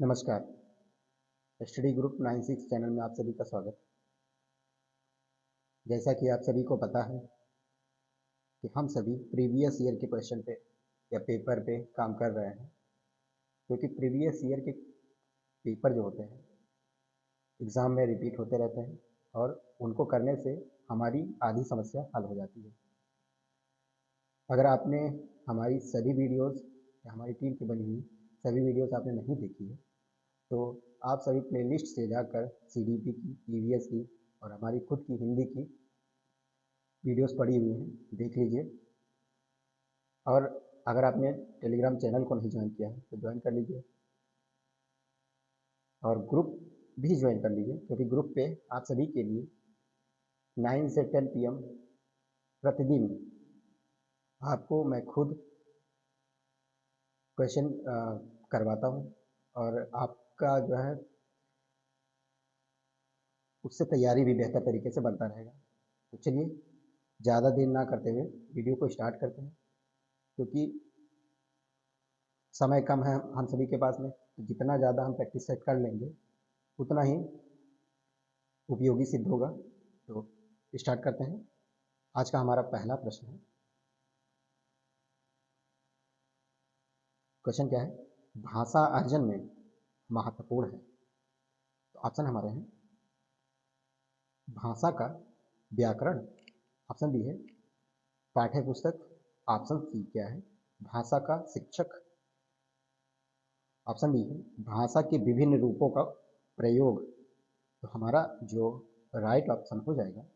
नमस्कार। Study group 96 channel में आप सभी का स्वागत। जैसा कि आप सभी को पता है कि हम सभी प्रीवियस ईयर के क्वेश्चन पे या पेपर पे काम कर रहे हैं, क्योंकि प्रीवियस ईयर के पेपर जो होते हैं एग्ज़ाम में रिपीट होते रहते हैं और उनको करने से हमारी आधी समस्या हल हो जाती है। अगर आपने हमारी सभी वीडियोज़ या हमारी टीम की बनी हुई सभी वीडियोज़ आपने नहीं देखी है, तो आप सभी प्लेलिस्ट से जाकर सीडीपी की, ईवीएस की और हमारी खुद की हिंदी की वीडियोस पड़ी हुई हैं, देख लीजिए। और अगर आपने टेलीग्राम चैनल को नहीं ज्वाइन किया है तो ज्वाइन कर लीजिए और ग्रुप भी ज्वाइन कर लीजिए, क्योंकि ग्रुप पे आप सभी के लिए 9 से 10 PM प्रतिदिन आपको मैं खुद क्वेश्चन करवाता हूँ और आपका जो है उससे तैयारी भी बेहतर तरीके से बनता रहेगा। तो चलिए ज़्यादा देर ना करते हुए वीडियो को स्टार्ट करते हैं, क्योंकि समय कम है हम सभी के पास में। तो जितना ज़्यादा हम प्रैक्टिस सेट कर लेंगे उतना ही उपयोगी सिद्ध होगा। तो स्टार्ट करते हैं। आज का हमारा पहला प्रश्न है। क्वेश्चन क्या है? भाषा अर्जन में महत्वपूर्ण है। तो ऑप्शन हमारे हैं भाषा का व्याकरण, ऑप्शन बी है पाठ्य पुस्तक, ऑप्शन सी क्या है भाषा का शिक्षक, ऑप्शन डी है भाषा के विभिन्न रूपों का प्रयोग। तो हमारा जो राइट ऑप्शन हो जाएगा,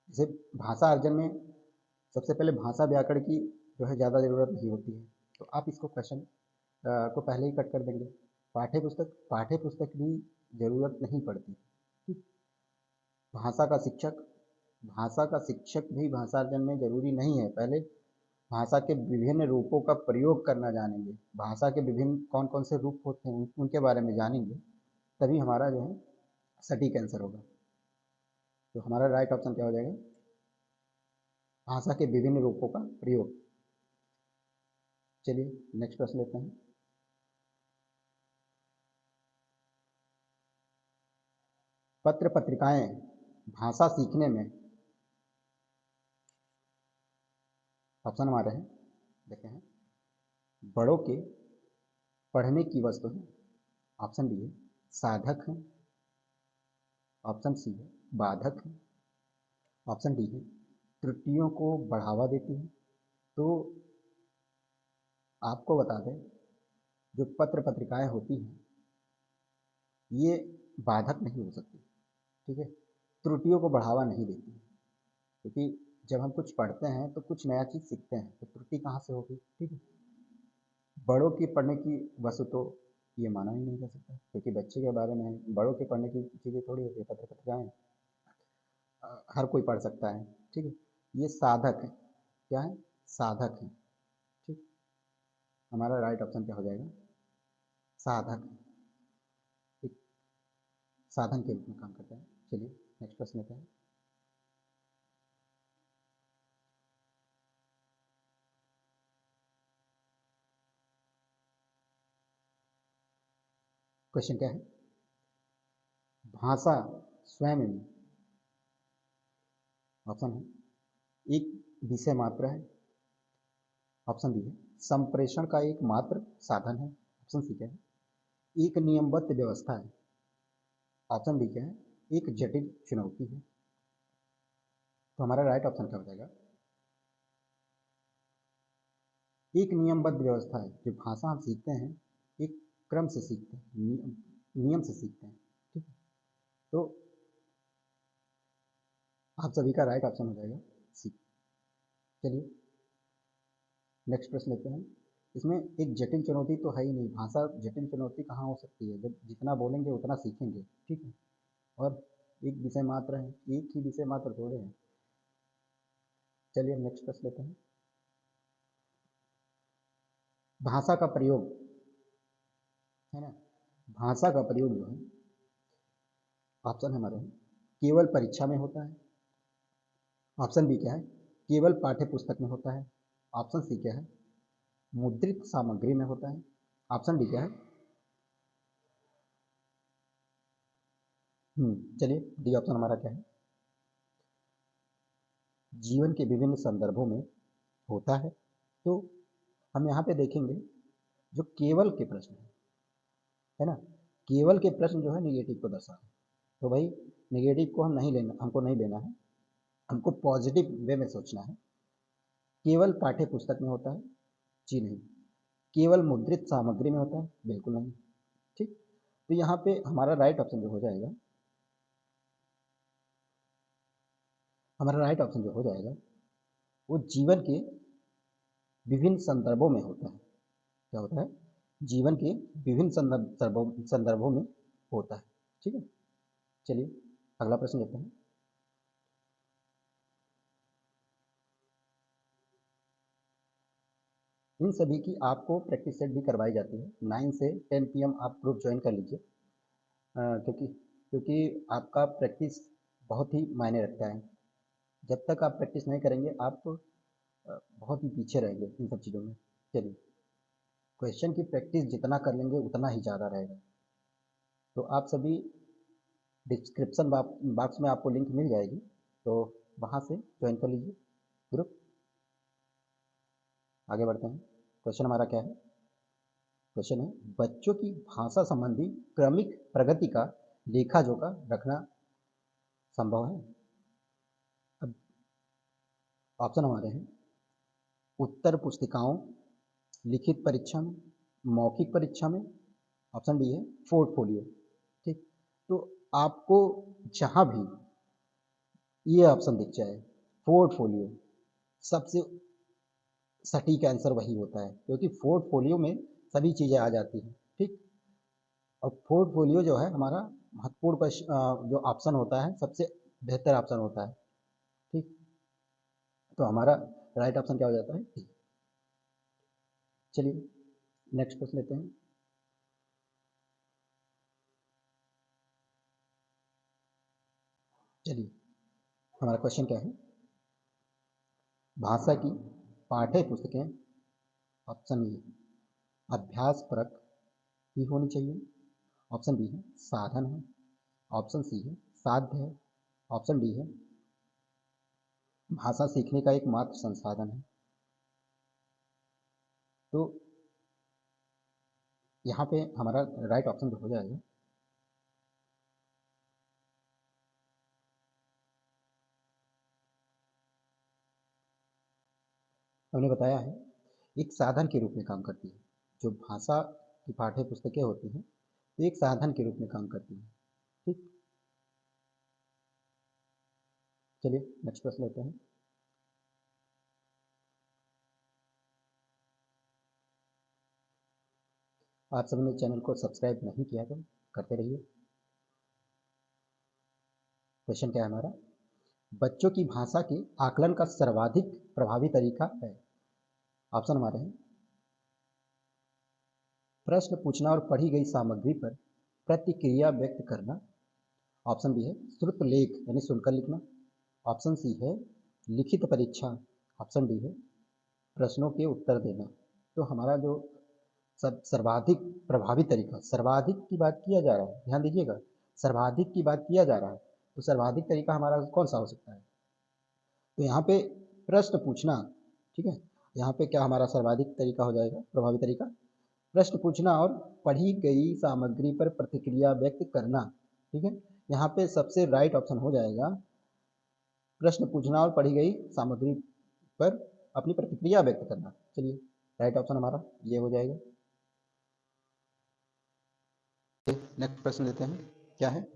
जैसे भाषा अर्जन में सबसे पहले भाषा व्याकरण की जो है ज़्यादा ज़रूरत नहीं होती है, तो आप इसको क्वेश्चन को पहले ही कट कर देंगे। पाठ्य पुस्तक भी ज़रूरत नहीं पड़ती। ठीक। भाषा का शिक्षक, भाषा का शिक्षक भी भाषा अर्जन में ज़रूरी नहीं है। पहले भाषा के विभिन्न रूपों का प्रयोग करना जानेंगे, भाषा के विभिन्न कौन कौन से रूप होते हैं उनके बारे में जानेंगे, तभी हमारा जो है सटीक आंसर होगा। तो हमारा राइट ऑप्शन क्या हो जाएगा? भाषा के विभिन्न रूपों का प्रयोग। चलिए नेक्स्ट प्रश्न लेते हैं। पत्र पत्रिकाएं भाषा सीखने में, ऑप्शन हमारे हैं देखे हैं बड़ों के पढ़ने की वस्तु है, ऑप्शन बी है साधक है, ऑप्शन सी है बाधक है, ऑप्शन डी है त्रुटियों को बढ़ावा देती है। तो आपको बता दें, जो पत्र पत्रिकाएं होती हैं ये बाधक नहीं हो सकती। ठीक है, त्रुटियों को बढ़ावा नहीं देती, क्योंकि जब हम कुछ पढ़ते हैं तो कुछ नया चीज़ सीखते हैं, तो त्रुटि कहाँ से होगी? ठीक है। बड़ों की पढ़ने की वस्तु तो ये माना ही नहीं जा सकता, क्योंकि बच्चे के बारे में बड़ों के पढ़ने की चीज़ें थोड़ी होती है। पत्र पत्रिकाएं हर कोई पढ़ सकता है। ठीक है, ये साधक है। क्या है? साधक है। ठीक। हमारा राइट ऑप्शन क्या हो जाएगा? साधक। एक साधन के रूप में काम करता है। चलिए नेक्स्ट प्रश्न लेते हैं। क्वेश्चन क्या है? भाषा स्वयं में, ऑप्शन है एक विषय मात्र है, ऑप्शन बी है संप्रेषण का एक मात्र साधन है, ऑप्शन सी क्या है एक नियमबद्ध व्यवस्था है, ऑप्शन डी क्या है एक जटिल चुनौती है। तो हमारा राइट ऑप्शन क्या हो जाएगा? एक नियमबद्ध व्यवस्था है। जो भाषा हम सीखते हैं एक क्रम से सीखते हैं, नियम से सीखते हैं। ठीक है, तो आप सभी का राइट ऑप्शन हो जाएगा सी। चलिए नेक्स्ट प्रश्न लेते हैं। इसमें एक जटिल चुनौती तो है ही नहीं। भाषा जटिल चुनौती कहाँ हो सकती है? जब जितना बोलेंगे उतना सीखेंगे। ठीक है, और एक विषय मात्र है, एक ही विषय मात्र थोड़े हैं। चलिए नेक्स्ट प्रश्न लेते हैं। भाषा का प्रयोग है ना, भाषा का प्रयोग जो है ऑप्शन हमारे हैं केवल परीक्षा में होता है, ऑप्शन बी क्या है केवल पाठ्य पुस्तक में होता है, ऑप्शन सी क्या है मुद्रित सामग्री में होता है, ऑप्शन डी क्या है चलिए, डी ऑप्शन हमारा क्या है? जीवन के विभिन्न संदर्भों में होता है। तो हम यहाँ पे देखेंगे जो केवल के प्रश्न है ना, केवल के प्रश्न जो है निगेटिव को दर्शाते हैं। तो भाई निगेटिव को हमको नहीं लेना है, हमको पॉजिटिव वे में सोचना है। केवल पाठ्य पुस्तक में होता है? जी नहीं। केवल मुद्रित सामग्री में होता है? बिल्कुल नहीं। ठीक, तो यहाँ पे हमारा राइट ऑप्शन जो हो जाएगा, वो जीवन के विभिन्न संदर्भों में होता है। क्या होता है? जीवन के विभिन्न संदर्भों में होता है। ठीक है, चलिए अगला प्रश्न लेते हैं। इन सभी की आपको प्रैक्टिस सेट भी करवाई जाती है। 9 से 10 PM आप ग्रुप ज्वाइन कर लीजिए, क्योंकि आपका प्रैक्टिस बहुत ही मायने रखता है। जब तक आप प्रैक्टिस नहीं करेंगे आप बहुत ही पीछे रहेंगे इन सब चीज़ों में। चलिए, क्वेश्चन की प्रैक्टिस जितना कर लेंगे उतना ही ज़्यादा रहेगा। तो आप सभी डिस्क्रिप्शन बॉक्स में आपको लिंक मिल जाएगी, तो वहाँ से ज्वाइन कर लीजिए ग्रुप। आगे बढ़ते हैं। क्वेश्चन हमारा क्या है? क्वेश्चन है, बच्चों की भाषा संबंधी क्रमिक प्रगति का लेखा जोखा रखना संभव है? अब ऑप्शन हमारे हैं, उत्तर पुस्तिकाओं, लिखित परीक्षा में, मौखिक परीक्षा में, ऑप्शन डी है पोर्टफोलियो। ठीक, तो आपको जहाँ भी ये ऑप्शन दिख जाए पोर्टफोलियो, सबसे सटीक आंसर वही होता है, क्योंकि पोर्टफोलियो में सभी चीज़ें आ जाती हैं। ठीक, और पोर्टफोलियो जो है हमारा महत्वपूर्ण जो ऑप्शन होता है, सबसे बेहतर ऑप्शन होता है। ठीक, तो हमारा राइट ऑप्शन क्या हो जाता है? डी। चलिए नेक्स्ट क्वेश्चन लेते हैं। चलिए हमारा क्वेश्चन क्या है? भाषा की पाठ्य पुस्तकें, ऑप्शन ए अभ्यास परक ही होनी चाहिए, ऑप्शन बी है साधन है, ऑप्शन सी है साध्य है, ऑप्शन डी है भाषा सीखने का एकमात्र संसाधन है। तो यहाँ पे हमारा राइट ऑप्शन जो हो जाएगा, हमने बताया है एक साधन के रूप में काम करती है। जो भाषा की पाठ्य पुस्तकें होती हैं तो एक साधन के रूप में काम करती हैं। ठीक, चलिए नेक्स्ट प्रश्न लेते हैं। आप सभी ने चैनल को सब्सक्राइब नहीं किया तो करते रहिए। क्वेश्चन क्या है हमारा? बच्चों की भाषा के आकलन का सर्वाधिक प्रभावी तरीका है? ऑप्शन हमारे हैं, प्रश्न पूछना और पढ़ी गई सामग्री पर प्रतिक्रिया व्यक्त करना, ऑप्शन बी है श्रुत लेख यानी सुनकर लिखना, ऑप्शन सी है लिखित परीक्षा, ऑप्शन डी है प्रश्नों के उत्तर देना। तो हमारा जो सब सर्वाधिक प्रभावी तरीका, सर्वाधिक की बात किया जा रहा है, ध्यान दीजिएगा, सर्वाधिक की बात किया जा रहा है, तो सर्वाधिक तरीका हमारा कौन सा हो सकता है? तो यहाँ पे प्रश्न पूछना। ठीक है, यहाँ पे क्या हमारा सर्वाधिक तरीका हो जाएगा, प्रभावी तरीका? प्रश्न पूछना और पढ़ी गई सामग्री पर प्रतिक्रिया व्यक्त करना। ठीक है, यहाँ पे सबसे राइट ऑप्शन हो जाएगा प्रश्न पूछना और पढ़ी गई सामग्री पर अपनी प्रतिक्रिया व्यक्त करना। चलिए राइट ऑप्शन हमारा ये हो जाएगा। नेक्स्ट प्रश्न लेते हैं। क्या है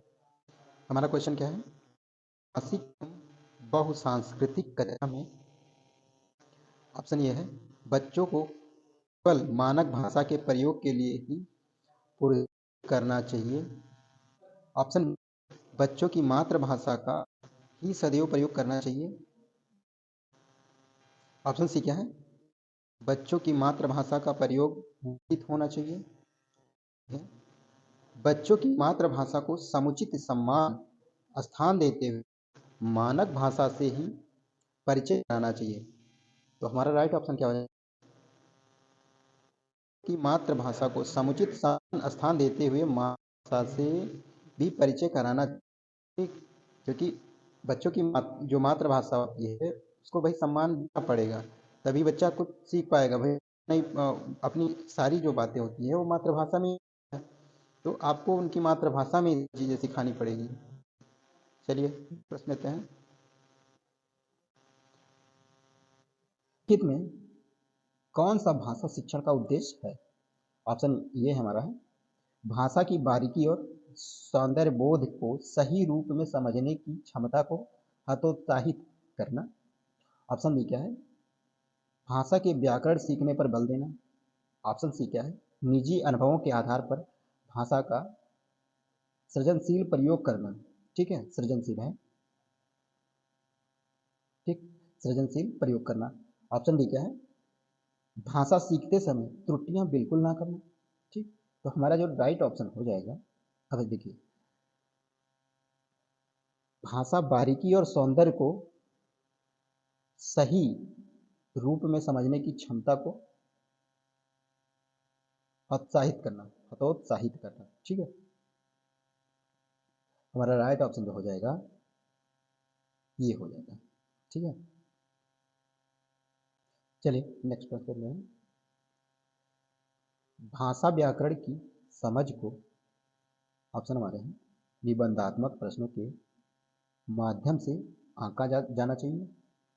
हमारा क्वेश्चन? क्या है? मासिक बहुसांस्कृतिक कक्षा में, ऑप्शन ये है बच्चों को केवल मानक भाषा के प्रयोग के लिए ही पुरस्कृत करना चाहिए, ऑप्शन बच्चों की मातृभाषा का ही सदैव प्रयोग करना चाहिए, ऑप्शन सी क्या है बच्चों की मातृभाषा का प्रयोग नियमित होना चाहिए, बच्चों की मातृभाषा को समुचित सम्मान स्थान देते हुए मानक भाषा से ही परिचय कराना चाहिए। तो हमारा राइट ऑप्शन क्या हो जाएगा? कि मातृभाषा को समुचित स्थान देते हुए मातृभाषा से भी परिचय कराना। ठीक। क्योंकि बच्चों की जो मातृभाषा होती है उसको भाई सम्मान देना पड़ेगा, तभी बच्चा कुछ सीख पाएगा भाई। नहीं अपनी सारी जो बातें होती है वो मातृभाषा में, तो आपको उनकी मातृभाषा में चीज़ें सिखानी पड़ेगी। चलिए प्रश्न लेते हैं। हित में कौन सा भाषा शिक्षण का उद्देश्य है? ऑप्शन ये हमारा है, भाषा की बारीकी और सौंदर्य बोध को सही रूप में समझने की क्षमता को हतोत्साहित करना। ऑप्शन बी क्या है, भाषा के व्याकरण सीखने पर बल देना। ऑप्शन सी क्या है, निजी अनुभवों के आधार पर भाषा का सृजनशील प्रयोग करना। ठीक है, सृजनशील है, ठीक, सृजनशील प्रयोग करना। ऑप्शन डी क्या है, भाषा सीखते समय त्रुटियां बिल्कुल ना करना। ठीक, तो हमारा जो राइट ऑप्शन हो जाएगा, अब देखिए, भाषा बारीकी और सौंदर्य को सही रूप में समझने की क्षमता को हतोत्साहित करना, हतोत्साहित करना। ठीक है, हमारा राइट ऑप्शन जो हो जाएगा ये हो जाएगा। ठीक है, चलिए नेक्स्ट प्रश्न कर रहे हैं। भाषा व्याकरण की समझ को, ऑप्शन हमारे हैं, निबंधात्मक प्रश्नों के माध्यम से आंका जाना चाहिए।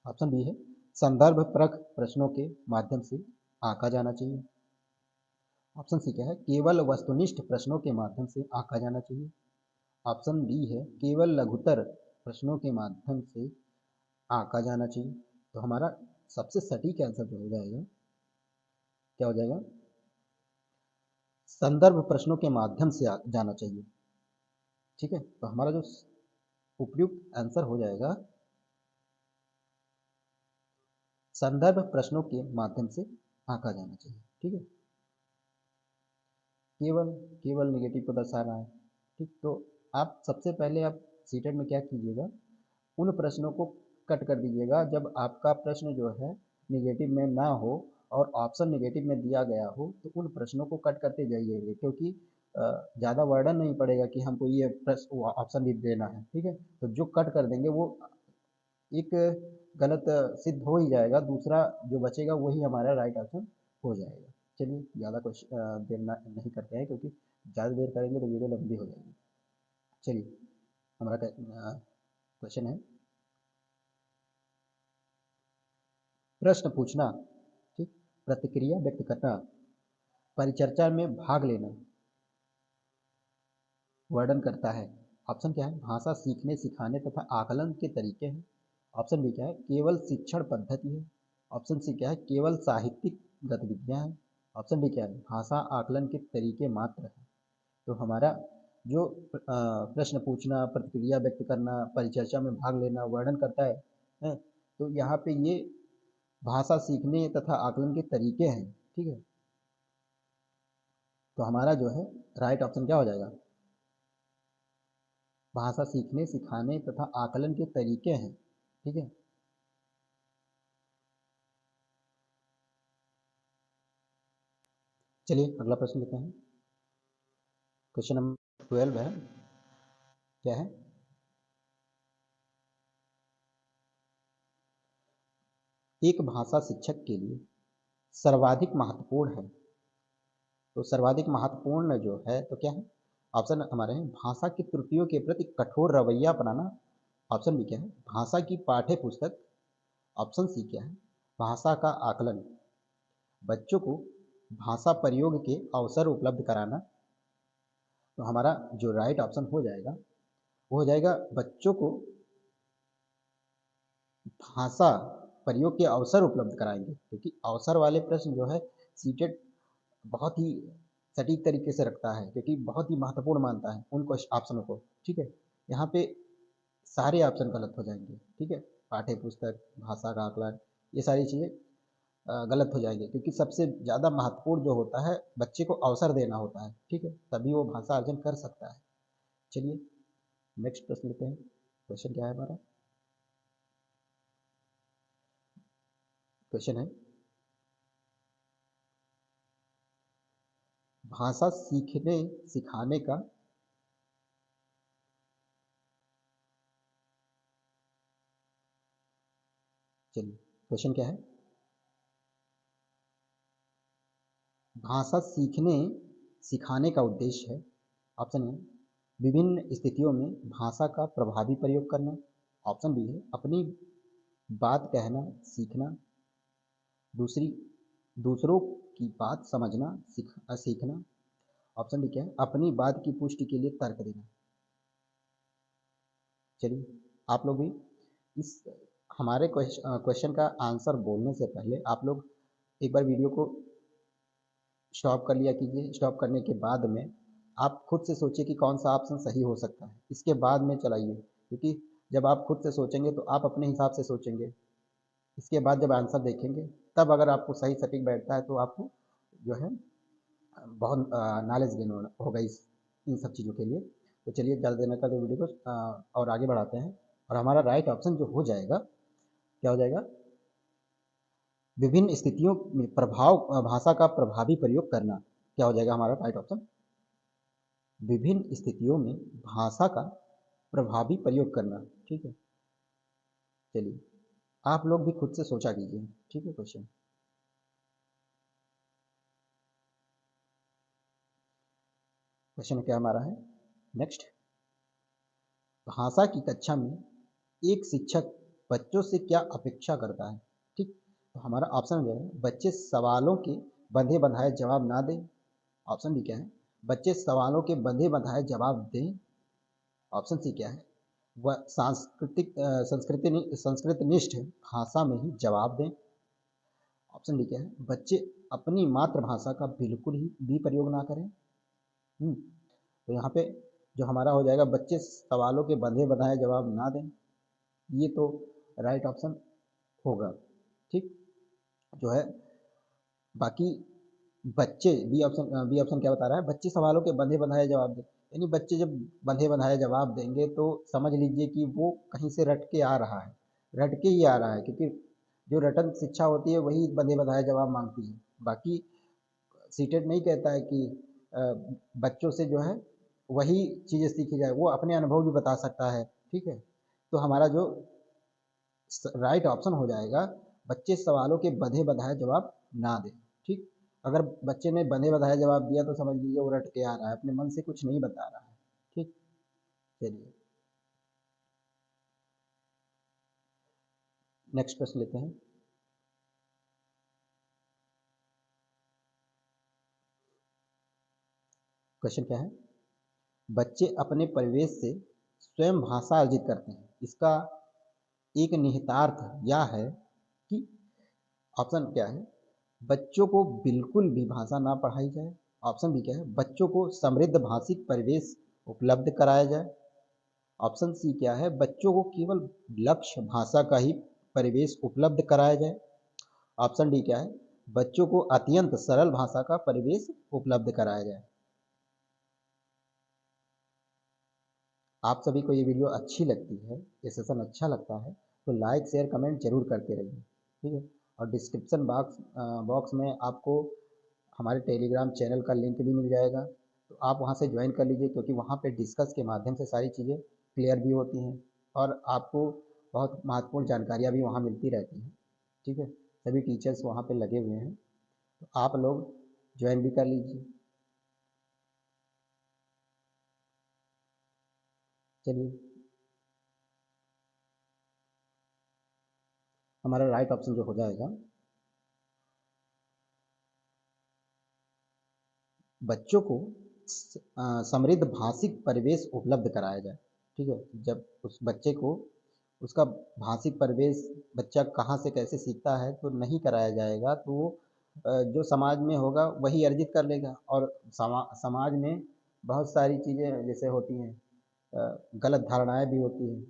ऑप्शन बी है, संदर्भ परक प्रश्नों के माध्यम से आंका जाना चाहिए। ऑप्शन सी क्या है, केवल वस्तुनिष्ठ प्रश्नों के माध्यम से आंका जाना चाहिए। ऑप्शन डी है, केवल लघुतर प्रश्नों के माध्यम से आंका जाना चाहिए। तो हमारा सबसे सटीक आंसर जो हो जाएगा, क्या हो जाएगा, संदर्भ प्रश्नों के माध्यम से जाना चाहिए। ठीक है, तो हमारा जो उपयुक्त आंसर हो जाएगा, संदर्भ प्रश्नों के माध्यम से आंका जाना चाहिए। ठीक है, केवल केवल निगेटिव को दर्शा रहा है। ठीक, तो आप सबसे पहले आप सीटेट में क्या कीजिएगा, उन प्रश्नों को कट कर दीजिएगा जब आपका प्रश्न जो है निगेटिव में ना हो और ऑप्शन निगेटिव में दिया गया हो, तो उन प्रश्नों को कट करते जाइएगा, क्योंकि ज़्यादा वर्डन नहीं पड़ेगा कि हमको ये प्रश्न ऑप्शन भी देना है। ठीक है, तो जो कट कर देंगे वो एक गलत सिद्ध हो ही जाएगा, दूसरा जो बचेगा वही हमारा राइट ऑप्शन हो जाएगा। चलिए ज़्यादा कुछ देर नहीं करते हैं, क्योंकि ज़्यादा देर करेंगे तो वीडियो लंबी हो जाएगी। चलिए हमारा क्वेश्चन है, प्रश्न पूछना, ठीक, प्रतिक्रिया व्यक्त करना, परिचर्चा में भाग लेना वर्णन करता है। ऑप्शन क्या है, भाषा सीखने सिखाने तथा आकलन के तरीके हैं। ऑप्शन बी क्या है, केवल शिक्षण पद्धति है। ऑप्शन सी क्या है, केवल साहित्यिक गतिविधियां हैं। ऑप्शन डी क्या है, भाषा आकलन के तरीके मात्र है। तो हमारा जो प्रश्न पूछना, प्रतिक्रिया व्यक्त करना, परिचर्चा में भाग लेना वर्णन करता है, तो यहाँ पे ये भाषा सीखने तथा आकलन के तरीके हैं। ठीक है, तो हमारा जो है राइट ऑप्शन क्या हो जाएगा, भाषा सीखने सिखाने तथा आकलन के तरीके हैं। ठीक है, चलिए अगला प्रश्न लेते हैं। क्वेश्चन नंबर 12 है, क्या है, एक भाषा शिक्षक के लिए सर्वाधिक महत्वपूर्ण है। तो सर्वाधिक महत्वपूर्ण जो है तो क्या है, ऑप्शन हमारे हैं, भाषा की त्रुटियों के प्रति कठोर रवैया अपनाना। ऑप्शन बी क्या है, भाषा की पाठ्य पुस्तक। ऑप्शन सी क्या है, भाषा का आकलन, बच्चों को भाषा प्रयोग के अवसर उपलब्ध कराना। तो हमारा जो राइट ऑप्शन हो जाएगा वो हो जाएगा, बच्चों को भाषा प्रयोग के अवसर उपलब्ध कराएंगे, क्योंकि अवसर वाले प्रश्न जो है सीटेट बहुत ही सटीक तरीके से रखता है, क्योंकि बहुत ही महत्वपूर्ण मानता है उन ऑप्शनों को। ठीक है, यहाँ पे सारे ऑप्शन गलत हो जाएंगे। ठीक है, पाठ्य पुस्तक, भाषा का आकलन, ये सारी चीज़ें गलत हो जाएंगे, क्योंकि सबसे ज़्यादा महत्वपूर्ण जो होता है बच्चे को अवसर देना होता है। ठीक है, तभी वो भाषा अर्जन कर सकता है। चलिए नेक्स्ट प्रश्न लेते हैं। क्वेश्चन क्या है हमारा, क्वेश्चन है, भाषा सीखने सिखाने का चलिए, क्वेश्चन क्या है? भाषा सीखने सिखाने का उद्देश्य है, ऑप्शन ए विभिन्न स्थितियों में भाषा का प्रभावी प्रयोग करना, ऑप्शन बी है अपनी बात कहना सीखना, दूसरी दूसरों की बात समझना सीखना, ऑप्शन डी क्या है अपनी बात की पुष्टि के लिए तर्क देना। चलिए, आप लोग भी इस हमारे क्वेश्चन का आंसर बोलने से पहले आप लोग एक बार वीडियो को स्टॉप कर लिया कीजिए। स्टॉप करने के बाद में आप खुद से सोचिए कि कौन सा ऑप्शन सही हो सकता है, इसके बाद में चलाइए, क्योंकि जब आप खुद से सोचेंगे तो आप अपने हिसाब से सोचेंगे, इसके बाद जब आंसर देखेंगे तब अगर आपको सही सटीक बैठता है तो आपको जो है बहुत नॉलेज गेन होगा इस इन सब चीज़ों के लिए। तो चलिए ज़्यादा देर न करते वीडियो को और आगे बढ़ाते हैं, और हमारा राइट ऑप्शन जो हो जाएगा क्या हो जाएगा? विभिन्न स्थितियों में भाषा का प्रभावी प्रयोग करना। क्या हो जाएगा हमारा राइट ऑप्शन? विभिन्न स्थितियों में भाषा का प्रभावी प्रयोग करना। ठीक है, चलिए आप लोग भी खुद से सोचा कीजिए। ठीक है, क्वेश्चन क्या हमारा है नेक्स्ट? भाषा की कक्षा में एक शिक्षक बच्चों से क्या अपेक्षा करता है? ठीक, तो हमारा ऑप्शन जो है बच्चे सवालों के बंधे बंधाए जवाब ना दें, ऑप्शन बी क्या है बच्चे सवालों के बंधे बंधाए जवाब दें, ऑप्शन सी क्या है वह संस्कृत निष्ठ भाषा में ही जवाब दें, ऑप्शन डी क्या है बच्चे अपनी मातृभाषा का बिल्कुल ही भी प्रयोग ना करें। तो यहाँ पे जो हमारा हो जाएगा बच्चे सवालों के बंधे बंधाए जवाब ना दें, ये तो राइट ऑप्शन होगा। ठीक, जो है बाकी बच्चे बी ऑप्शन क्या बता रहा है बच्चे सवालों के बंधे बंधाए जवाब दें, यानी बच्चे जब बंधे बंधाए जवाब देंगे तो समझ लीजिए कि वो कहीं से रट के आ रहा है, रट के ही आ रहा है, क्योंकि जो रटन शिक्षा होती है वही बंधे बंधाए जवाब मांगती है। बाकी सीटेट नहीं कहता है कि बच्चों से जो है वही चीज़ें सीखी जाए, वो अपने अनुभव भी बता सकता है। ठीक है, तो हमारा जो राइट ऑप्शन हो जाएगा बच्चे सवालों के बंधे बंधाए जवाब ना दें। ठीक, अगर बच्चे ने बंधे बंधाए जवाब दिया तो समझ लीजिए वो रट के आ रहा है, अपने मन से कुछ नहीं बता रहा है। ठीक, चलिए नेक्स्ट प्रश्न लेते हैं। क्वेश्चन क्या है? बच्चे अपने परिवेश से स्वयं भाषा अर्जित करते हैं, इसका एक निहितार्थ यह है कि ऑप्शन क्या है बच्चों को बिल्कुल भी भाषा ना पढ़ाई जाए, ऑप्शन बी क्या है बच्चों को समृद्ध भाषिक परिवेश उपलब्ध कराया जाए, ऑप्शन सी क्या है बच्चों को केवल लक्ष्य भाषा का ही परिवेश उपलब्ध कराया जाए, ऑप्शन डी क्या है बच्चों को अत्यंत सरल भाषा का परिवेश उपलब्ध कराया जाए। आप सभी को ये वीडियो अच्छी लगती है, ये सेशन अच्छा लगता है तो लाइक शेयर कमेंट जरूर करते रहिए। ठीक है, और डिस्क्रिप्शन बॉक्स में आपको हमारे टेलीग्राम चैनल का लिंक भी मिल जाएगा, तो आप वहाँ से ज्वाइन कर लीजिए, क्योंकि वहाँ पे डिस्कस के माध्यम से सारी चीज़ें क्लियर भी होती हैं और आपको बहुत महत्वपूर्ण जानकारियाँ भी वहाँ मिलती रहती हैं। ठीक है, सभी टीचर्स वहाँ पे लगे हुए हैं, तो आप लोग ज्वाइन भी कर लीजिए। चलिए, हमारा राइट ऑप्शन जो हो जाएगा बच्चों को समृद्ध भाषिक परिवेश उपलब्ध कराया जाए। ठीक है, जब उस बच्चे को उसका भाषिक परिवेश बच्चा कहाँ से कैसे सीखता है तो नहीं कराया जाएगा तो वो जो समाज में होगा वही अर्जित कर लेगा, और समाज में बहुत सारी चीज़ें जैसे होती हैं, गलत धारणाएं भी होती हैं,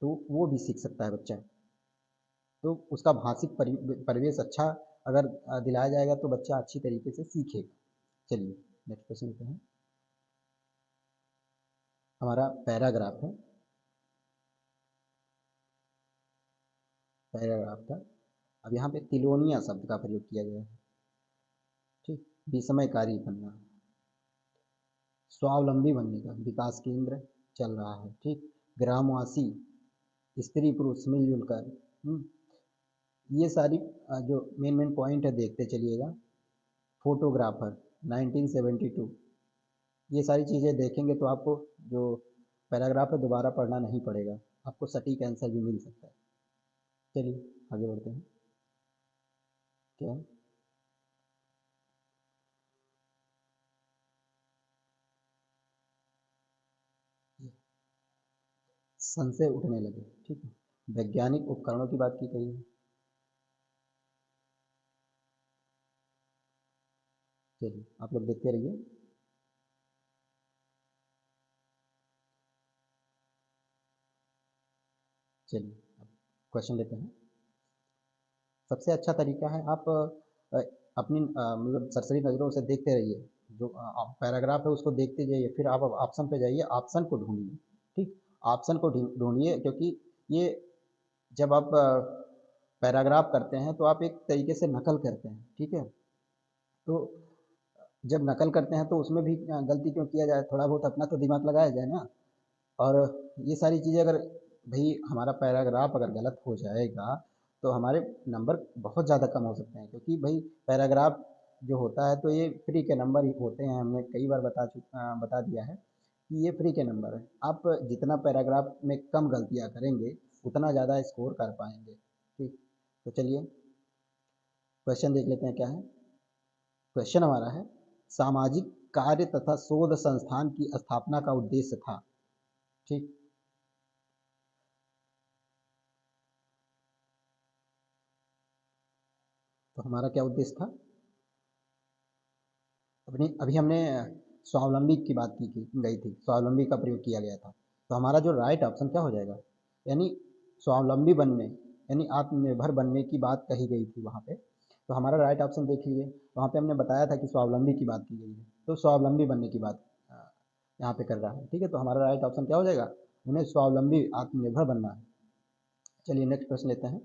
तो वो भी सीख सकता है बच्चा। तो उसका भाषिक परिवेश अच्छा अगर दिलाया जाएगा तो बच्चा अच्छी तरीके से सीखेगा। चलिए नेक्स्ट क्वेश्चन लेते हैं। हमारा पैराग्राफ है, पैराग्राफ था। अब यहाँ पे तिलोनिया शब्द का प्रयोग किया गया है। ठीक, विस्मयकारी बनना, स्वावलंबी बनने का, विकास केंद्र चल रहा है। ठीक, ग्रामवासी स्त्री पुरुष मिलजुल कर। ये सारी जो मेन मेन पॉइंट है देखते चलिएगा। फोटोग्राफर 1972, ये सारी चीज़ें देखेंगे तो आपको जो पैराग्राफ है दोबारा पढ़ना नहीं पड़ेगा, आपको सटीक आंसर भी मिल सकता है। चलिए आगे बढ़ते हैं। क्या संशय उठने लगे, ठीक है। वैज्ञानिक उपकरणों की बात की गई है। चलिए आप लोग देखते रहिए। चलिए क्वेश्चन लेते हैं। सबसे अच्छा तरीका है आप अपनी मतलब सरसरी नज़रों से देखते रहिए, जो पैराग्राफ है उसको देखते जाइए, फिर आप ऑप्शन पे जाइए, ऑप्शन को ढूंढिए। ठीक, ऑप्शन को ढूंढिए, क्योंकि ये जब आप पैराग्राफ करते हैं तो आप एक तरीके से नकल करते हैं, ठीक है। तो जब नकल करते हैं तो उसमें भी गलती क्यों किया जाए, थोड़ा बहुत अपना तो दिमाग लगाया जाए ना। और ये सारी चीज़ें अगर भाई हमारा पैराग्राफ अगर गलत हो जाएगा तो हमारे नंबर बहुत ज़्यादा कम हो सकते हैं, क्योंकि भाई पैराग्राफ जो होता है तो ये फ्री के नंबर ही होते हैं, हमने कई बार बता दिया है कि ये फ्री के नंबर है। आप जितना पैराग्राफ में कम गलतियाँ करेंगे उतना ज़्यादा स्कोर कर पाएंगे। ठीक, तो चलिए क्वेश्चन देख लेते हैं क्या है। क्वेश्चन हमारा है, सामाजिक कार्य तथा शोध संस्थान की स्थापना का उद्देश्य था। ठीक, तो हमारा क्या उद्देश्य था। अपनी अभी हमने स्वावलंबी की बात की गई थी, स्वावलंबी का प्रयोग किया गया था। तो हमारा जो राइट ऑप्शन क्या हो जाएगा, यानी स्वावलंबी बनने यानी आत्मनिर्भर बनने की बात कही गई थी वहाँ पे। तो हमारा राइट ऑप्शन देख लीजिए, वहाँ पे हमने बताया था कि स्वावलंबी की बात की गई है, तो स्वावलंबी बनने की बात यहाँ पे कर रहा है। ठीक है, तो हमारा राइट ऑप्शन क्या हो जाएगा, उन्हें स्वावलंबी आत्मनिर्भर बनना है। चलिए नेक्स्ट प्रश्न लेते हैं।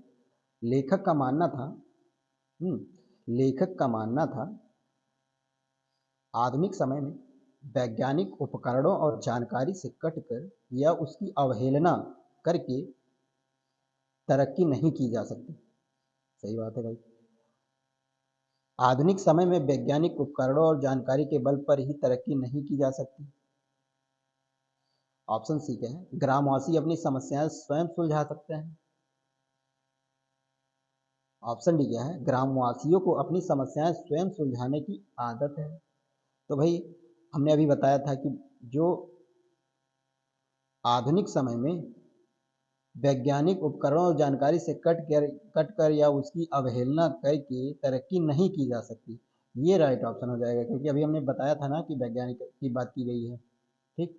लेखक का मानना था लेखक का मानना था आधुनिक समय में वैज्ञानिक उपकरणों और जानकारी से कटकर या उसकी अवहेलना करके तरक्की नहीं की जा सकती। सही बात है भाई। आधुनिक समय में वैज्ञानिक उपकरणों और जानकारी के बल पर ही तरक्की नहीं की जा सकती। ऑप्शन सी क्या है, ग्रामवासी अपनी समस्याएं स्वयं सुलझा सकते हैं। ऑप्शन डी क्या है, ग्रामवासियों को अपनी समस्याएं स्वयं सुलझाने की आदत है। तो भाई हमने अभी बताया था कि जो आधुनिक समय में वैज्ञानिक उपकरणों और जानकारी से कट कर या उसकी अवहेलना करके तरक्की नहीं की जा सकती, ये राइट ऑप्शन हो जाएगा, क्योंकि अभी हमने बताया था ना कि वैज्ञानिक की बात की गई है। ठीक,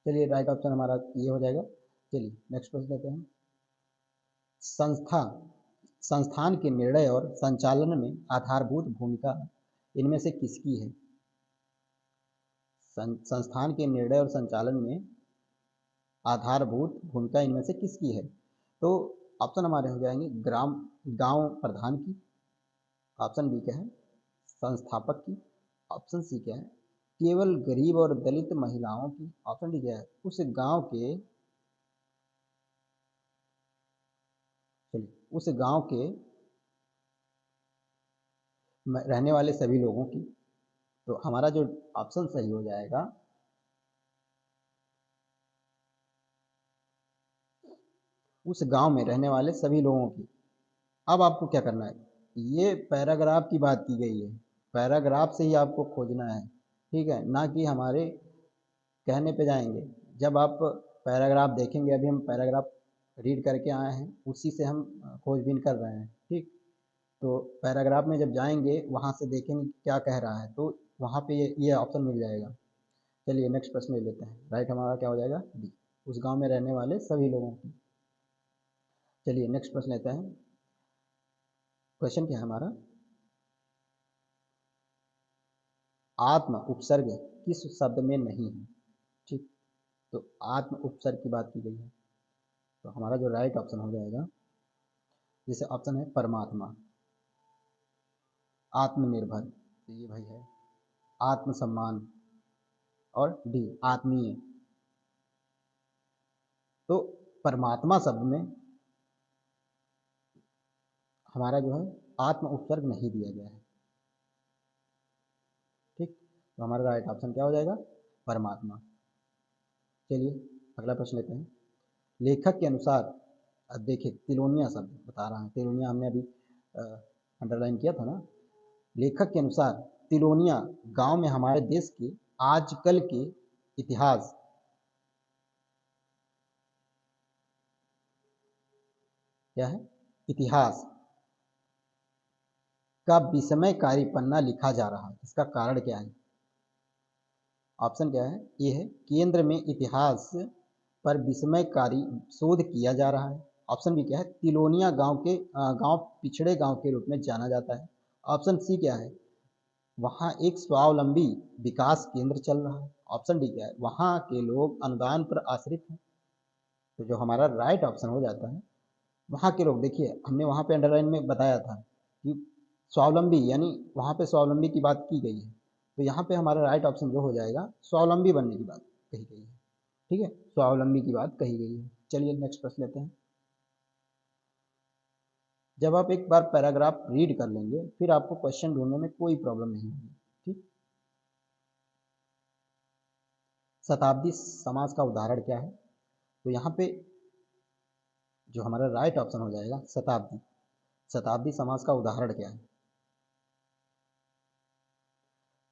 चलिए राइट ऑप्शन हमारा ये हो जाएगा। चलिए नेक्स्ट क्वेश्चन लेते हैं। संस्था संस्थान के निर्णय और संचालन में आधारभूत भूमिका इनमें से किसकी है। संस्थान के निर्णय और संचालन में आधारभूत भूमिका इनमें से किसकी है। तो ऑप्शन हमारे हो जाएंगे ग्राम गांव प्रधान की। ऑप्शन बी क्या है, संस्थापक की। ऑप्शन सी क्या है, केवल गरीब और दलित महिलाओं की। ऑप्शन डी क्या है, उस गांव के चलिए उस गांव के रहने वाले सभी लोगों की। तो हमारा जो ऑप्शन सही हो जाएगा, उस गांव में रहने वाले सभी लोगों की। अब आपको क्या करना है, ये पैराग्राफ की बात की गई है, पैराग्राफ से ही आपको खोजना है, ठीक है, ना कि हमारे कहने पे जाएंगे। जब आप पैराग्राफ देखेंगे, अभी हम पैराग्राफ रीड करके आए हैं, उसी से हम खोजबीन कर रहे हैं। ठीक, तो पैराग्राफ में जब जाएंगे वहाँ से देखेंगे क्या कह रहा है, तो वहाँ पे ये ऑप्शन मिल जाएगा। चलिए नेक्स्ट प्रश्न ले लेते हैं। राइट हमारा क्या हो जाएगा, डी, उस गांव में रहने वाले सभी लोगों की। चलिए नेक्स्ट प्रश्न लेते हैं। क्वेश्चन क्या है हमारा, आत्म उपसर्ग किस शब्द में नहीं है। ठीक, तो आत्म उपसर्ग की बात की गई है, तो हमारा जो राइट ऑप्शन हो जाएगा, जैसे ऑप्शन है परमात्मा, आत्मनिर्भर, तो ये भाई है आत्मसम्मान, और डी आत्मीय। तो परमात्मा शब्द में हमारा जो है आत्म उपसर्ग नहीं दिया गया है। ठीक, तो हमारा राइट ऑप्शन क्या हो जाएगा? परमात्मा। चलिए अगला प्रश्न लेते हैं। लेखक के अनुसार, अब देखिए तिलोनिया शब्द बता रहा है, तिलोनिया हमने अभी अंडरलाइन किया था ना। लेखक के अनुसार तिलोनिया गांव में हमारे देश के आजकल के इतिहास क्या है? इतिहास का विस्मयकारी पन्ना लिखा जा रहा है, इसका कारण क्या है? ऑप्शन क्या है? ये है केंद्र में इतिहास पर विस्मयकारी शोध किया जा रहा है। ऑप्शन बी क्या है? तिलोनिया गांव पिछड़े गांव के रूप में जाना जाता है। ऑप्शन सी क्या है? वहाँ एक स्वावलंबी विकास केंद्र चल रहा है। ऑप्शन डी क्या है? वहाँ के लोग अनुदान पर आश्रित हैं। तो जो हमारा राइट ऑप्शन हो जाता है वहाँ के लोग, देखिए हमने वहाँ पे अंडरलाइन में बताया था कि स्वावलंबी, यानी वहाँ पे स्वावलंबी की बात की गई है, तो यहाँ पे हमारा राइट ऑप्शन जो हो जाएगा स्वावलंबी बनने की बात कही गई है। ठीक है, स्वावलंबी की बात कही गई है। चलिए नेक्स्ट प्रश्न लेते हैं। जब आप एक बार पैराग्राफ रीड कर लेंगे फिर आपको क्वेश्चन ढूंढने में कोई प्रॉब्लम नहीं होगी। ठीक, शताब्दी समास का उदाहरण क्या है? तो यहाँ पे जो हमारा राइट ऑप्शन हो जाएगा शताब्दी। शताब्दी समास का उदाहरण क्या है?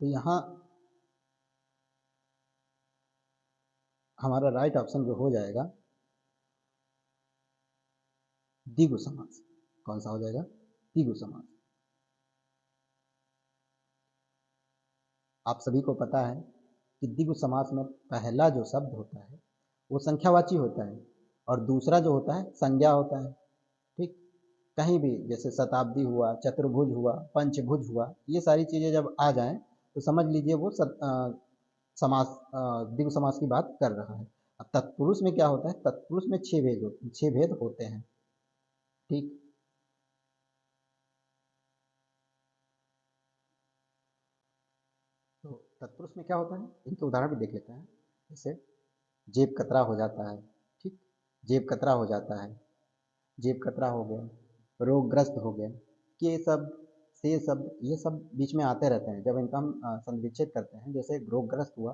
तो यहाँ हमारा राइट ऑप्शन जो हो जाएगा द्विगु समास। कौन सा हो जाएगा? द्विगु समास। आप सभी को पता है कि द्विगु समास में पहला जो शब्द होता है वो संख्यावाची होता है और दूसरा जो होता है संज्ञा होता है। ठीक, कहीं भी जैसे शताब्दी हुआ, चतुर्भुज हुआ, पंचभुज हुआ, ये सारी चीज़ें जब आ जाएं तो समझ लीजिए वो समास द्विगु समास की बात कर रहा है। अब तत्पुरुष में क्या होता है? तत्पुरुष में छह भेद होते हैं। ठीक, तो तत्पुरुष में क्या होता है इनके उदाहरण भी देख लेते हैं। जैसे जेब कतरा हो जाता है। ठीक, जेब कतरा हो जाता है, जेब कतरा हो गया, रोगग्रस्त हो गया, के शब्द, से शब्द, ये सब बीच में आते रहते हैं जब इनका हम संविच्छेद करते हैं। जैसे रोगग्रस्त हुआ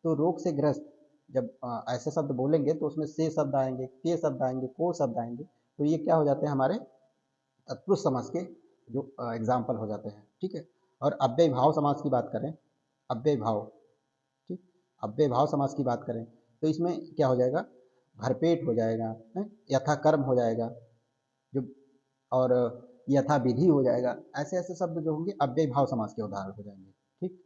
तो रोग से ग्रस्त, जब ऐसे शब्द बोलेंगे तो उसमें से शब्द आएंगे, के शब्द आएंगे, को शब्द आएंगे, तो ये क्या हो जाते हैं हमारे तत्पुरुष समास के जो एग्जाम्पल हो जाते हैं। ठीक है, और अव्यय भाव समास की बात करें, अव्यय भाव, ठीक, अव्यय भाव समास की बात करें तो इसमें क्या हो जाएगा? भरपेट हो जाएगा, यथा कर्म हो जाएगा, जो और यथा विधि हो जाएगा। ऐसे ऐसे शब्द जो होंगे अव्यय भाव समास के उदाहरण हो जाएंगे। ठीक,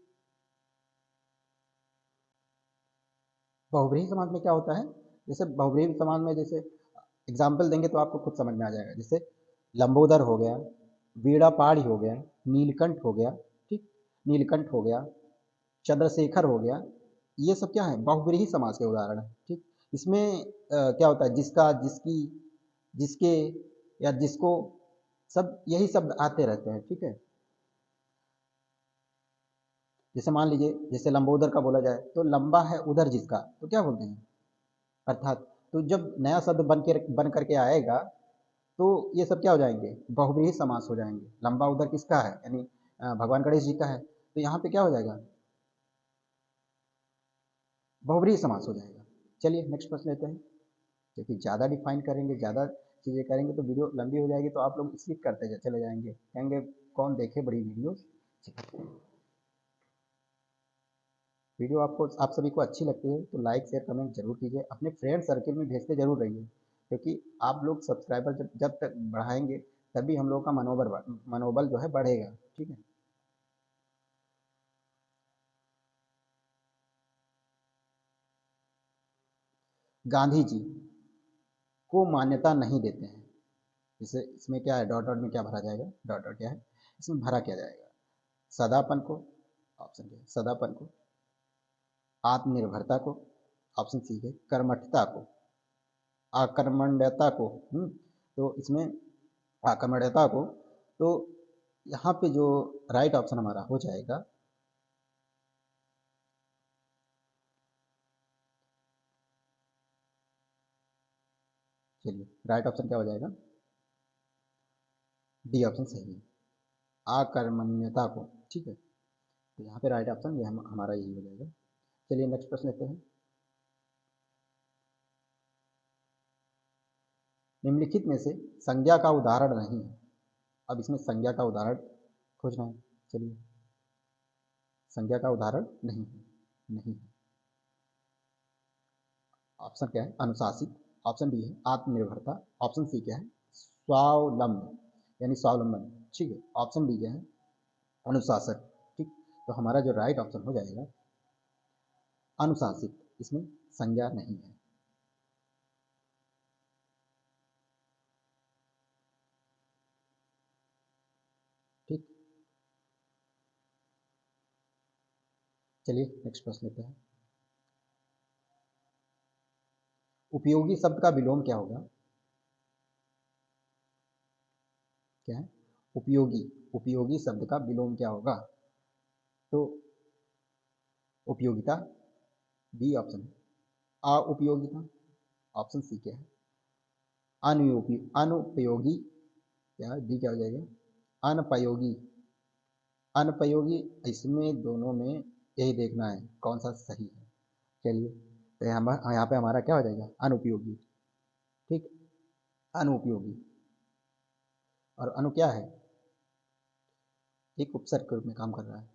बहुब्रीहि समास में क्या होता है? जैसे बहुब्रीहि समास में जैसे एग्जाम्पल देंगे तो आपको खुद समझ में आ जाएगा। जैसे लंबोदर हो गया, वीड़ा पाड़ी हो गया, नीलकंठ हो गया, ठीक, नीलकंठ हो गया, चंद्रशेखर हो गया, ये सब क्या है? बहुब्रीहि समास के उदाहरण है। ठीक, इसमें क्या होता है? जिसका, जिसकी, जिसके या जिसको, सब यही शब्द आते रहते हैं। ठीक है, जैसे मान लीजिए जैसे लंबोदर का बोला जाए तो लंबा है उधर जिसका, तो क्या बोलते हैं? अर्थात तो जब नया शब्द बन करके आएगा तो ये सब क्या हो जाएंगे? बहुब्रीहि समास हो जाएंगे। लंबा उधर किसका है? यानी भगवान गणेश जी का है, तो यहाँ पे क्या हो जाएगा? बहुब्रीहि समास हो जाएगा। चलिए नेक्स्ट प्रश्न लेते हैं। क्योंकि ज़्यादा डिफाइन करेंगे, ज़्यादा चीज़ें करेंगे तो वीडियो लंबी हो जाएगी, तो आप लोग स्किप करते चले जाएंगे, कहेंगे कौन देखे बड़ी वीडियो। वीडियो आपको, आप सभी को अच्छी लगती है तो लाइक शेयर कमेंट जरूर कीजिए, अपने फ्रेंड सर्किल में भेजते जरूर रहिए, क्योंकि आप लोग सब्सक्राइबर जब तक बढ़ाएंगे तभी हम लोग का मनोबल जो है बढ़ेगा। ठीक है, गांधी जी को मान्यता नहीं देते हैं। जैसे इसमें क्या है? डॉट डॉट में क्या भरा जाएगा? डॉट डॉट क्या है इसमें भरा क्या जाएगा? सदापन को, ऑप्शन क्या है? सदापन को, आत्मनिर्भरता को, ऑप्शन सी है कर्मठता को, आकर्मण्यता को। तो इसमें आकर्मण्यता को, तो यहाँ पे जो राइट ऑप्शन हमारा हो जाएगा चलिए राइट ऑप्शन क्या हो जाएगा, डी ऑप्शन सही है, आकर्मण्यता को। ठीक है, तो यहाँ पे राइट ऑप्शन ये हमारा यही हो जाएगा। चलिए नेक्स्ट प्रश्न लेते हैं। निम्नलिखित में से संज्ञा का उदाहरण नहीं है। अब इसमें संज्ञा का उदाहरण खोजना है। चलिए, संज्ञा का उदाहरण नहीं है, नहीं है। ऑप्शन क्या है, अनुशासित। ऑप्शन बी है आत्मनिर्भरता। ऑप्शन सी क्या है, स्वावलंब यानी स्वावलंबन। ठीक है, ऑप्शन डी क्या है, अनुशासन। ठीक, तो हमारा जो राइट ऑप्शन हो जाएगा अनुशासित, इसमें संज्ञा नहीं है। ठीक, चलिए नेक्स्ट प्रश्न लेते हैं। उपयोगी शब्द का विलोम क्या होगा, क्या है, उपयोगी, उपयोगी शब्द का विलोम क्या होगा, तो उपयोगिता बी ऑप्शन है, अनुपयोगिता। ऑप्शन सी क्या है, अनुपयोगी, क्या डी क्या हो जाएगा, अनुपयोगी, अनुपयोगी। इसमें दोनों में यही देखना है कौन सा सही है। चलिए, तो यहाँ पे हमारा क्या हो जाएगा, अनुपयोगी। ठीक, अनुपयोगी, और अनु क्या है, एक उपसर्ग के रूप में काम कर रहा है।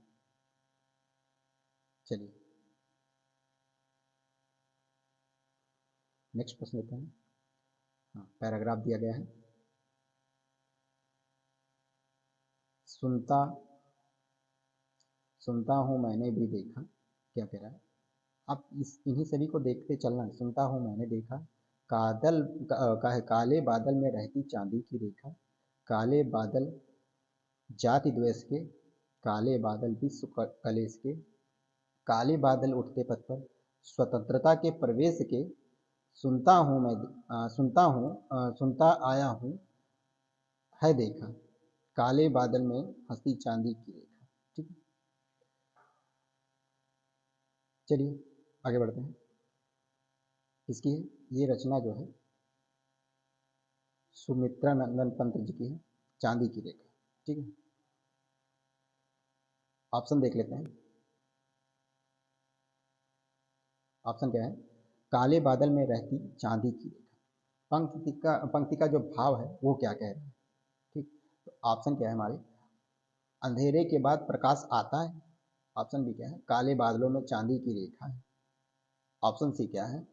चलिए नेक्स्ट प्रश्न लेते हैं। हाँ, पैराग्राफ दिया गया है। सुनता सुनता हूँ मैंने भी देखा, क्या कह रहा है, आप इन्हीं सभी को देखते चलना है। सुनता हूँ मैंने देखा, कादल का है, काले बादल में रहती चांदी की रेखा, काले बादल जाति द्वेष के, काले बादल विश्व कलेश के, काले बादल उठते पथ पर स्वतंत्रता के प्रवेश के, सुनता हूँ मैं, सुनता आया हूँ है देखा, काले बादल में हंसती चांदी की रेखा। ठीक है, चलिए आगे बढ़ते हैं। इसकी है, ये रचना जो है सुमित्रा नंदन पंत जी की है, चांदी की रेखा। ठीक है, ऑप्शन देख लेते हैं। ऑप्शन क्या है, काले बादल में रहती चांदी की रेखा। पंक्ति का जो भाव है वो क्या कह रहे हैं। ठीक, तो ऑप्शन क्या है हमारे, अंधेरे के बाद प्रकाश आता है। ऑप्शन बी क्या है, काले बादलों में चांदी की रेखा है। ऑप्शन सी क्या है,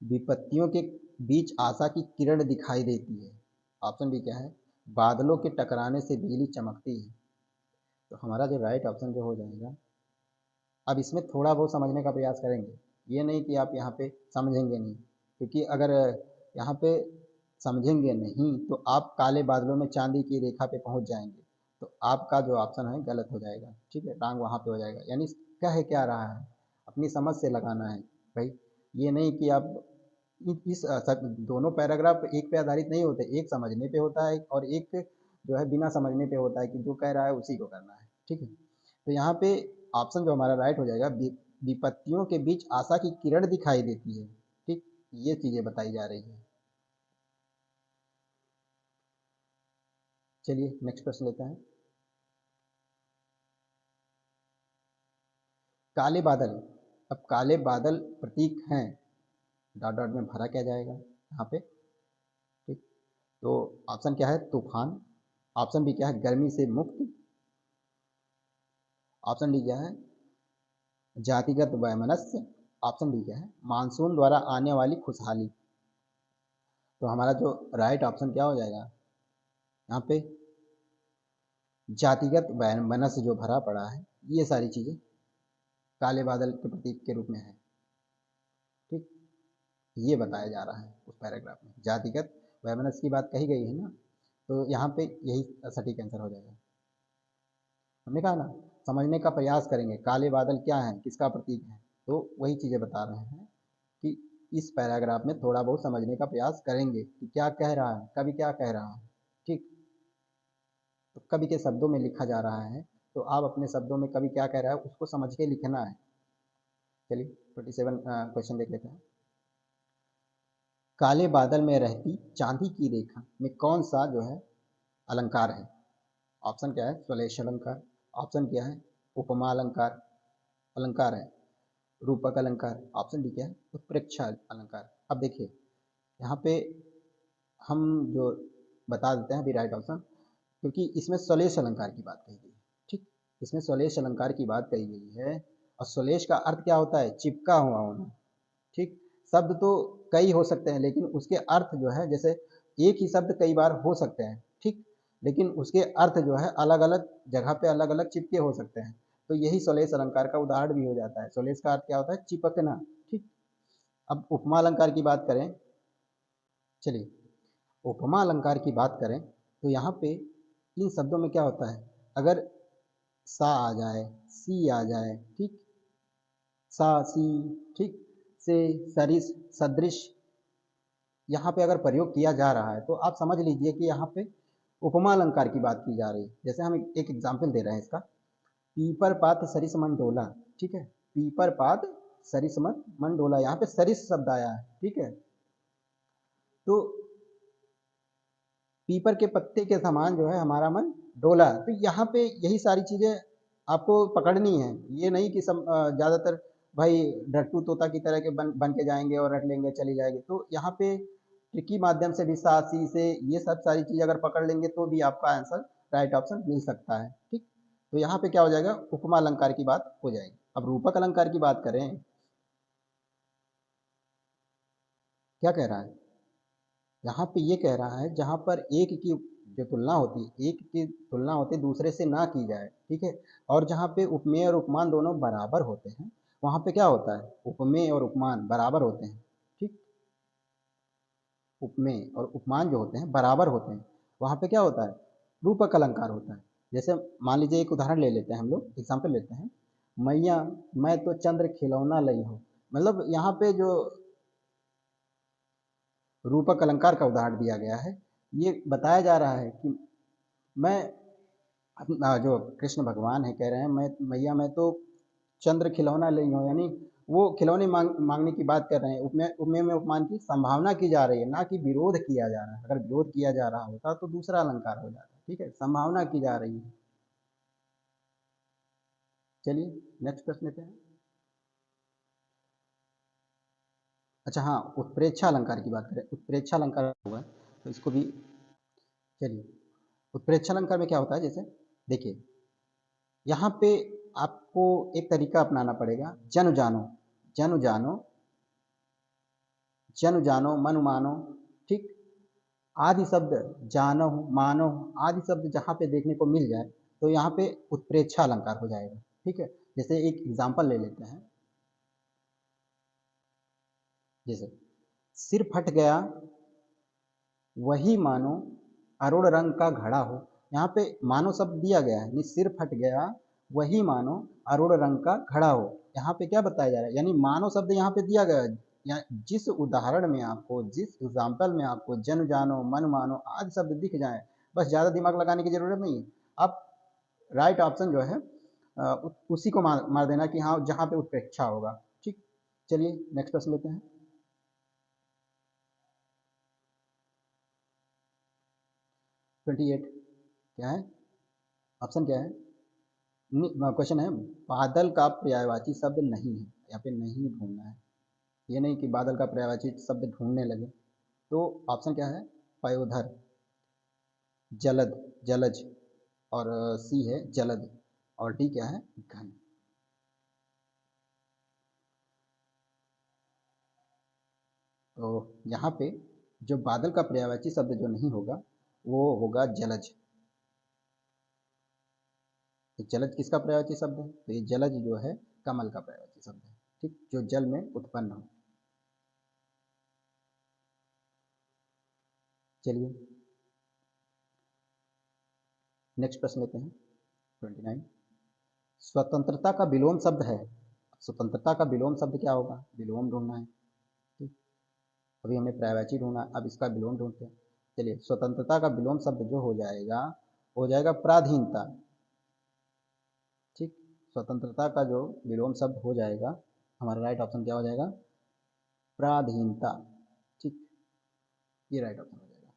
विपत्तियों के बीच आशा की किरण दिखाई देती है। ऑप्शन बी क्या है, बादलों के टकराने से बिजली चमकती है। तो हमारा जो राइट ऑप्शन जो हो जाएगा, अब इसमें थोड़ा बहुत समझने का प्रयास करेंगे, ये नहीं कि आप यहाँ पे समझेंगे नहीं, क्योंकि अगर यहाँ पे समझेंगे नहीं तो आप काले बादलों में चांदी की रेखा पे पहुँच जाएंगे, तो आपका जो ऑप्शन है गलत हो जाएगा। ठीक है, टांग वहाँ पे हो जाएगा, यानी कह क्या रहा है, अपनी समझ से लगाना है भाई। ये नहीं कि आप दोनों पैराग्राफ एक पे आधारित नहीं होते, एक समझने पे होता है और एक जो है बिना समझने पे होता है, कि जो कह रहा है उसी को करना है। ठीक है, तो यहाँ पे ऑप्शन जो हमारा राइट हो जाएगा, विपत्तियों के बीच आशा की किरण दिखाई देती है। ठीक, ये चीजें बताई जा रही है। चलिए नेक्स्ट प्रश्न लेते हैं। काले बादल, अब काले बादल प्रतीक हैं, डॉट डॉट में भरा क्या जाएगा यहाँ पे। ठीक, तो ऑप्शन क्या है, तूफान। ऑप्शन बी क्या है, गर्मी से मुक्त। ऑप्शन डी क्या है, जातिगत वैमनस्य। ऑप्शन डी क्या है, मानसून द्वारा आने वाली खुशहाली। तो हमारा जो राइट ऑप्शन क्या हो जाएगा यहाँ पे, जातिगत वैमनस्य जो भरा पड़ा है, ये सारी चीज़ें काले बादल के प्रतीक के रूप में है। ठीक, ये बताया जा रहा है उस पैराग्राफ में, जातिगत वैमनस्य की बात कही गई है ना, तो यहाँ पे यही सटीक आंसर हो जाएगा। हमने कहा ना, समझने का प्रयास करेंगे, काले बादल क्या है, किसका प्रतीक है, तो वही चीज़ें बता रहे हैं कि इस पैराग्राफ में थोड़ा बहुत समझने का प्रयास करेंगे कि क्या कह रहा है, कभी क्या कह रहा है। ठीक, तो कवि के शब्दों में लिखा जा रहा है, तो आप अपने शब्दों में कवि क्या कह रहा है उसको समझ के लिखना है। चलिए 27 क्वेश्चन देख लेते हैं। काले बादल में रहती चांदी की रेखा में कौन सा जो है अलंकार है? ऑप्शन क्या है? स्वलेश अलंकार। ऑप्शन क्या है? उपमा अलंकार अलंकार है। रूपक अलंकार। ऑप्शन डी क्या है? उत्प्रेक्षा अलंकार। अब देखिए यहाँ पे हम जो बता देते हैं अभी राइट ऑप्शन, क्योंकि इसमें स्वलेश अलंकार की बात कही गई है। ठीक, इसमें स्वलेश अलंकार की बात कही गई है। और स्वलेश का अर्थ क्या होता है? चिपका हुआ होना। ठीक, शब्द तो कई हो सकते हैं लेकिन उसके अर्थ जो है, जैसे एक ही शब्द कई बार हो सकते हैं, ठीक, लेकिन उसके अर्थ जो है अलग अलग जगह पे अलग अलग चिपके हो सकते हैं। तो यही स्वलेश अलंकार का उदाहरण भी हो जाता है। स्वलेश का अर्थ क्या होता है? चिपकना। ठीक, अब उपमा अलंकार की बात करें, चलिए उपमा अलंकार की बात करें तो यहाँ पे इन शब्दों में क्या होता है? अगर सा आ जाए, सी आ जाए, ठीक, सा सी, ठीक, से, सरिस, सदृश, यहाँ पे अगर प्रयोग किया जा रहा है तो आप समझ लीजिए कि यहाँ पे उपमा अलंकार की बात की जा रही है। जैसे हम एक एग्जाम्पल दे रहे हैं इसका, पीपर पात सरिस मन डोला। ठीक है, पीपर पात सरिस मन डोला, यहाँ पे सरिस शब्द आया है। ठीक है, तो पीपर के पत्ते के समान जो है हमारा मन डोला। तो यहाँ पे यही सारी चीजें आपको पकड़नी है। ये नहीं कि सब ज्यादातर भाई डट्टू तोता की तरह के बन के जाएंगे और रट लेंगे चली जाएगी। तो यहाँ पे ट्रिकी माध्यम से भी सासी से ये सब सारी चीजें अगर पकड़ लेंगे तो भी आपका आंसर राइट ऑप्शन मिल सकता है। ठीक, तो यहाँ पे क्या हो जाएगा? उपमा अलंकार की बात हो जाएगी। अब रूपक अलंकार की बात करें, क्या कह रहा है? यहाँ पे ये कह रहा है जहाँ पर एक की जो तुलना होती है, एक की तुलना होती है दूसरे से ना की जाए। ठीक है, और जहाँ पे उपमेय और उपमान दोनों बराबर होते हैं वहाँ पे क्या होता है? उपमेय और उपमान बराबर होते हैं। ठीक, उपमेय और उपमान जो होते हैं बराबर होते हैं, वहाँ पे क्या होता है? रूपक अलंकार होता है। जैसे मान लीजिए एक उदाहरण ले लेते हैं, हम लोग एग्जाम्पल लेते हैं, मैया मैं तो चंद्र खिलौना लई हूँ। मतलब यहाँ पे जो रूपक अलंकार का उदाहरण दिया गया है, ये बताया जा रहा है कि मैं जो कृष्ण भगवान है कह रहे हैं मैं मैया मैं तो चंद्र खिलौना ले हूँ, यानी वो खिलौने मांगने की बात कर रहे हैं। उपमेय उपमेय में उपमान की संभावना की जा रही है, ना कि विरोध किया जा रहा है। अगर विरोध किया जा रहा होता तो दूसरा अलंकार हो जाता। ठीक है, संभावना की जा रही है। चलिए नेक्स्ट प्रश्न लेते हैं। अच्छा हाँ, उत्प्रेक्षा अलंकार की बात करें, उत्प्रेक्षा अलंकार होगा तो इसको भी, चलिए उत्प्रेक्षा अलंकार में क्या होता है? जैसे देखिए यहाँ पे आपको एक तरीका अपनाना पड़ेगा। जन जानो, जन जानो, जन जानो मन मानो। ठीक, आदि शब्द जानो मानो, आदि शब्द जहाँ पे देखने को मिल जाए तो यहाँ पे उत्प्रेक्षा अलंकार हो जाएगा। ठीक है, जैसे एक एग्जाम्पल ले लेते हैं, जैसे सिर फट गया वही मानो अरुण रंग का घड़ा हो। यहाँ पे मानो शब्द दिया गया है, सिर फट गया वही मानो अरुण रंग का घड़ा हो। यहाँ पे क्या बताया जा रहा है? यानी मानो शब्द यहाँ पे दिया गया है। जिस उदाहरण में आपको, जिस एग्जाम्पल में आपको जन जानो मन मानो आदि शब्द दिख जाए, बस ज़्यादा दिमाग लगाने की जरूरत नहीं है। आप राइट ऑप्शन जो है उसी को मार देना कि हाँ जहाँ पे उत्प्रेक्षा होगा। ठीक, चलिए नेक्स्ट प्रश्न लेते हैं। 28 क्या है? ऑप्शन क्या है? क्वेश्चन है, बादल का पर्यायवाची शब्द नहीं है। यहाँ पे नहीं ढूंढना है, ये नहीं कि बादल का पर्यायवाची शब्द ढूंढने लगे। तो ऑप्शन क्या है? पयोधर, जलद, जलज, और सी है जलद, और डी क्या है? घन। तो यहाँ पे जो बादल का पर्यायवाची शब्द जो नहीं होगा वो होगा जलज। तो जलज किसका पर्यायवाची शब्द है? तो ये जलज जो है कमल का पर्यायवाची शब्द है। ठीक, जो जल में उत्पन्न हो। चलिए नेक्स्ट प्रश्न लेते हैं। 29, स्वतंत्रता का विलोम शब्द है। स्वतंत्रता का विलोम शब्द क्या होगा? विलोम ढूंढना है। ठीक, अभी हमने पर्यायवाची ढूंढा, अब इसका विलोम ढूंढते हैं। चलिए स्वतंत्रता का विलोम शब्द जो हो जाएगा पराधीनता। ठीक, स्वतंत्रता का जो विलोम शब्द हो जाएगा, हमारा राइट ऑप्शन क्या हो जाएगा? पराधीनता। ठीक, ये राइट ऑप्शन हो जाएगा।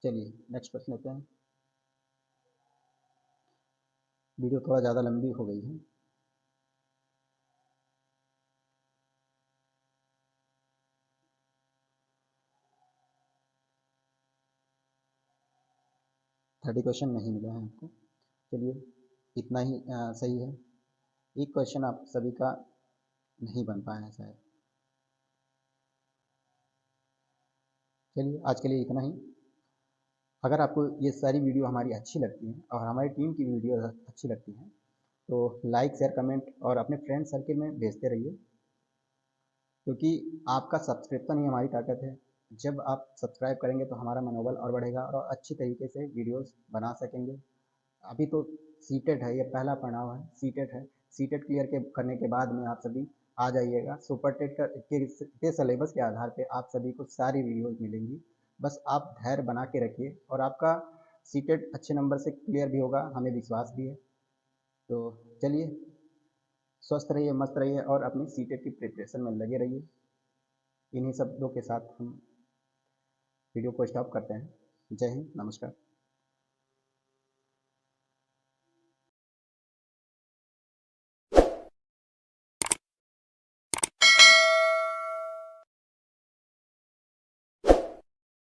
चलिए नेक्स्ट क्वेश्चन लेते हैं। वीडियो थोड़ा ज़्यादा लंबी हो गई है। थर्टी क्वेश्चन नहीं मिला है आपको। चलिए इतना ही सही है। एक क्वेश्चन आप सभी का नहीं बन पाया है शायद। चलिए आज के लिए इतना ही। अगर आपको ये सारी वीडियो हमारी अच्छी लगती है और हमारी टीम की वीडियो अच्छी लगती है तो लाइक शेयर कमेंट और अपने फ्रेंड सर्किल में भेजते रहिए, क्योंकि आपका सब्सक्रिप्शन ही हमारी ताकत है। जब आप सब्सक्राइब करेंगे तो हमारा मनोबल और बढ़ेगा और अच्छी तरीके से वीडियोस बना सकेंगे। अभी तो सीटेट है, ये पहला पड़ाव है, सीटेट है। सीटेट क्लियर करने के बाद में आप सभी आ जाइएगा। सुपर टेट के सिलेबस के आधार पे आप सभी को सारी वीडियोस मिलेंगी। बस आप धैर्य बना के रखिए और आपका सीटेट अच्छे नंबर से क्लियर भी होगा, हमें विश्वास भी है। तो चलिए स्वस्थ रहिए, मस्त रहिए और अपनी सीटेट की प्रिपरेशन में लगे रहिए। इन्हीं शब्दों के साथ हम वीडियो को स्टॉप करते हैं। जय हिंद, नमस्कार।